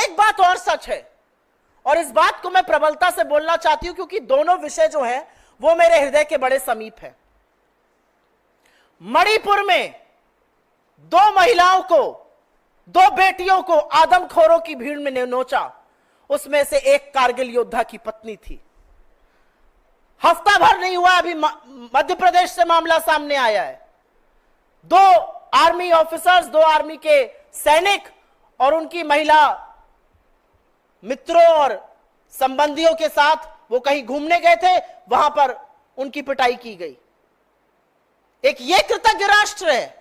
एक बात और सच है, और इस बात को मैं प्रबलता से बोलना चाहती हूं क्योंकि दोनों विषय जो हैं वो मेरे हृदय के बड़े समीप हैं। मणिपुर में 2 महिलाओं को, 2 बेटियों को आदमखोरों की भीड़ में नोचा, उसमें से एक कारगिल योद्धा की पत्नी थी। हफ्ता भर नहीं हुआ अभी मध्य प्रदेश से मामला सामने आया है। 2 आर्मी ऑफिसर्स, 2 आर्मी के सैनिक और उनकी महिला मित्रों और संबंधियों के साथ वो कहीं घूमने गए थे, वहां पर उनकी पिटाई की गई। एक ये कृतज्ञ राष्ट्र है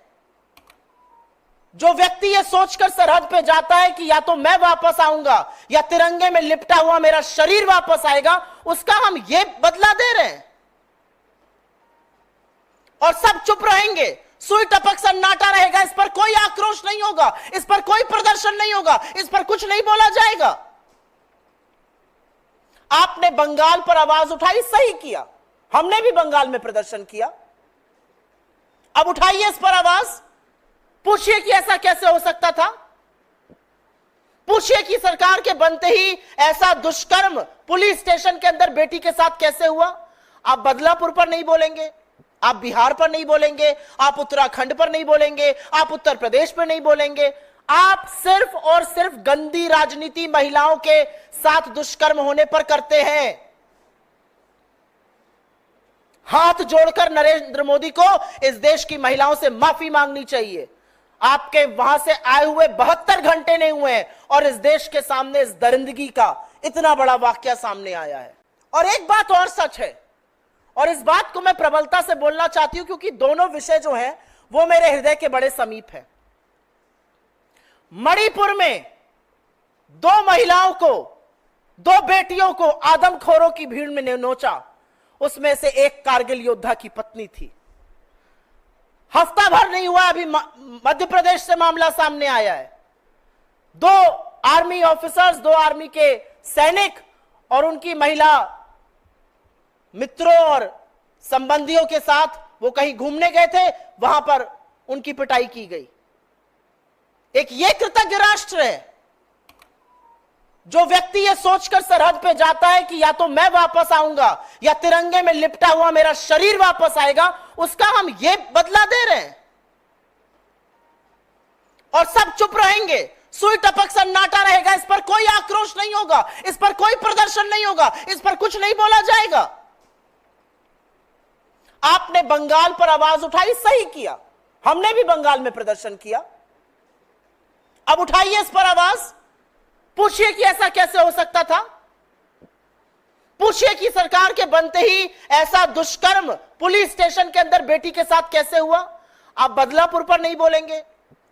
जो व्यक्ति ये सोचकर सरहद पे जाता है कि या तो मैं वापस आऊंगा या तिरंगे में लिपटा हुआ मेरा शरीर वापस आएगा, उसका हम ये बदला दे रहे हैं और सब चुप रहेंगे, सुई टपक सन्नाटा रहेगा। इस पर कोई आक्रोश नहीं होगा, इस पर कोई प्रदर्शन नहीं होगा, इस पर कुछ नहीं बोला जाएगा। आपने बंगाल पर आवाज उठाई, सही किया, हमने भी बंगाल में प्रदर्शन किया। अब उठाइए इस पर आवाज, पूछिए कि ऐसा कैसे हो सकता था, पूछिए कि सरकार के बनते ही ऐसा दुष्कर्म पुलिस स्टेशन के अंदर बेटी के साथ कैसे हुआ। आप बदलापुर पर नहीं बोलेंगे, आप बिहार पर नहीं बोलेंगे, आप उत्तराखंड पर नहीं बोलेंगे, आप उत्तर प्रदेश पर नहीं बोलेंगे, आप सिर्फ और सिर्फ गंदी राजनीति महिलाओं के साथ दुष्कर्म होने पर करते हैं। हाथ जोड़कर नरेंद्र मोदी को इस देश की महिलाओं से माफी मांगनी चाहिए। आपके वहां से आए हुए 72 घंटे नहीं हुए हैं और इस देश के सामने इस दरिंदगी का इतना बड़ा वाकया सामने आया है। और एक बात और सच है, और इस बात को मैं प्रबलता से बोलना चाहती हूं क्योंकि दोनों विषय जो हैं वो मेरे हृदय के बड़े समीप हैं। मणिपुर में 2 महिलाओं को, 2 बेटियों को आदमखोरों की भीड़ में नोचा, उसमें से एक कारगिल योद्धा की पत्नी थी। हफ्ता भर नहीं हुआ अभी मध्य प्रदेश से मामला सामने आया है। 2 आर्मी ऑफिसर्स, 2 आर्मी के सैनिक और उनकी महिला मित्रों और संबंधियों के साथ वो कहीं घूमने गए थे, वहां पर उनकी पिटाई की गई। एक ये कृतज्ञ राष्ट्र है जो व्यक्ति ये सोचकर सरहद पे जाता है कि या तो मैं वापस आऊंगा या तिरंगे में लिपटा हुआ मेरा शरीर वापस आएगा, उसका हम ये बदला दे रहे हैं और सब चुप रहेंगे, सुई टपक सन्नाटा रहेगा। इस पर कोई आक्रोश नहीं होगा, इस पर कोई प्रदर्शन नहीं होगा, इस पर कुछ नहीं बोला जाएगा। आपने बंगाल पर आवाज उठाई, सही किया, हमने भी बंगाल में प्रदर्शन किया। अब उठाइए इस पर आवाज, पूछिए कि ऐसा कैसे हो सकता था, पूछिए कि सरकार के बनते ही ऐसा दुष्कर्म पुलिस स्टेशन के अंदर बेटी के साथ कैसे हुआ। आप बदलापुर पर नहीं बोलेंगे,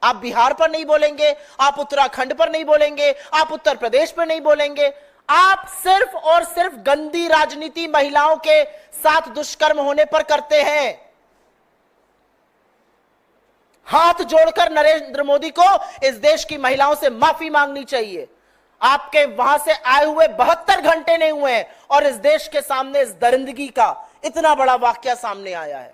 आप बिहार पर नहीं बोलेंगे, आप उत्तराखंड पर नहीं बोलेंगे, आप उत्तर प्रदेश पर नहीं बोलेंगे, आप सिर्फ और सिर्फ गंदी राजनीति महिलाओं के साथ दुष्कर्म होने पर करते हैं। हाथ जोड़कर नरेंद्र मोदी को इस देश की महिलाओं से माफी मांगनी चाहिए। आपके वहां से आए हुए 72 घंटे नहीं हुए हैं और इस देश के सामने इस दरिंदगी का इतना बड़ा वाकया सामने आया है।